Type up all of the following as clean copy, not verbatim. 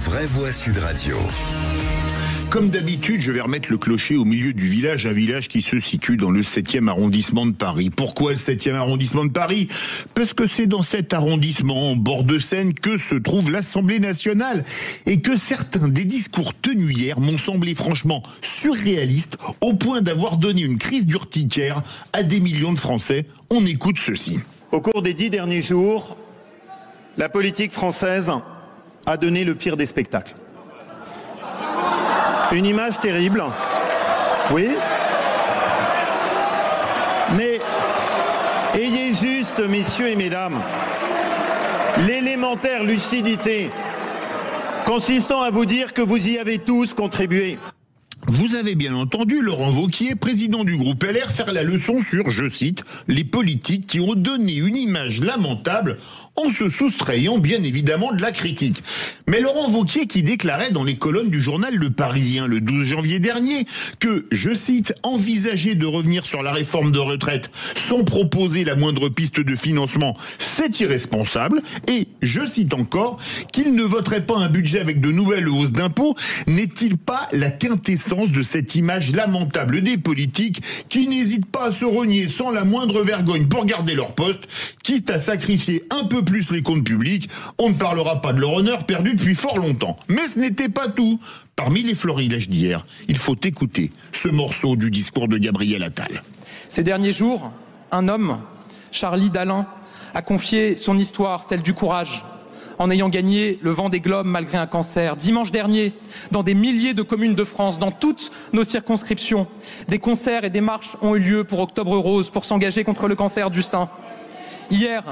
vraies voix Sud Radio. Comme d'habitude, je vais remettre le clocher au milieu du village, un village qui se situe dans le 7e arrondissement de Paris. Pourquoi le 7e arrondissement de Paris? Parce que c'est dans cet arrondissement, en bord de Seine, que se trouve l'Assemblée nationale. Et que certains des discours tenus hier m'ont semblé franchement surréalistes, au point d'avoir donné une crise d'urticaire à des millions de Français. On écoute ceci. Au cours des 10 derniers jours, la politique française a donné le pire des spectacles. Une image terrible, oui, mais ayez juste, messieurs et mesdames, l'élémentaire lucidité consistant à vous dire que vous y avez tous contribué. Vous avez bien entendu Laurent Wauquiez, président du groupe LR, faire la leçon sur, je cite, les politiques qui ont donné une image lamentable en se soustrayant bien évidemment de la critique. Mais Laurent Wauquiez qui déclarait dans les colonnes du journal Le Parisien le 12 janvier dernier que, je cite, envisager de revenir sur la réforme de retraite sans proposer la moindre piste de financement, c'est irresponsable, et, je cite encore, qu'il ne voterait pas un budget avec de nouvelles hausses d'impôts, n'est-il pas la quintessence de cette image lamentable des politiques qui n'hésitent pas à se renier sans la moindre vergogne pour garder leur poste, quitte à sacrifier un peu plus les comptes publics? On ne parlera pas de leur honneur perdu depuis fort longtemps. Mais ce n'était pas tout. Parmi les florilèges d'hier, il faut écouter ce morceau du discours de Gabriel Attal. Ces derniers jours, un homme, Charlie Dalin, a confié son histoire, celle du courage, en ayant gagné le Vendée Globe malgré un cancer. Dimanche dernier, dans des milliers de communes de France, dans toutes nos circonscriptions, des concerts et des marches ont eu lieu pour Octobre Rose, pour s'engager contre le cancer du sein. Hier,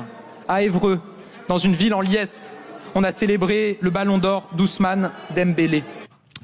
à Évreux, dans une ville en liesse, on a célébré le Ballon d'Or d'Ousmane Dembélé.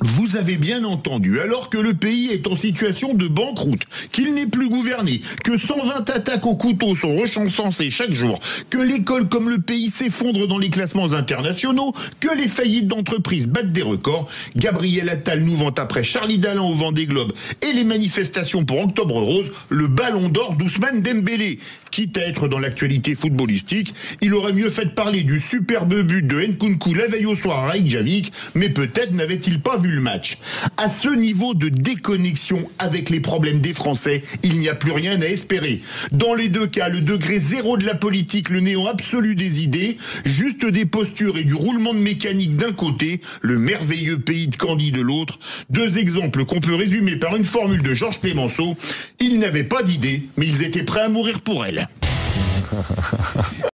Vous avez bien entendu, alors que le pays est en situation de banqueroute, qu'il n'est plus gouverné, que 120 attaques au couteau sont recensées chaque jour, que l'école comme le pays s'effondre dans les classements internationaux, que les faillites d'entreprises battent des records, Gabriel Attal nous vante après Charlie Dalin au Vendée Globe et les manifestations pour Octobre Rose, le Ballon d'Or d'Ousmane Dembélé. Quitte à être dans l'actualité footballistique, il aurait mieux fait de parler du superbe but de Nkunku la veille au soir à Reykjavik, mais peut-être n'avait-il pas vu le match. À ce niveau de déconnexion avec les problèmes des Français, il n'y a plus rien à espérer. Dans les deux cas, le degré zéro de la politique, le néant absolu des idées, juste des postures et du roulement de mécanique d'un côté, le merveilleux pays de Candie de l'autre. Deux exemples qu'on peut résumer par une formule de Georges Clemenceau. Ils n'avaient pas d'idées, mais ils étaient prêts à mourir pour elle.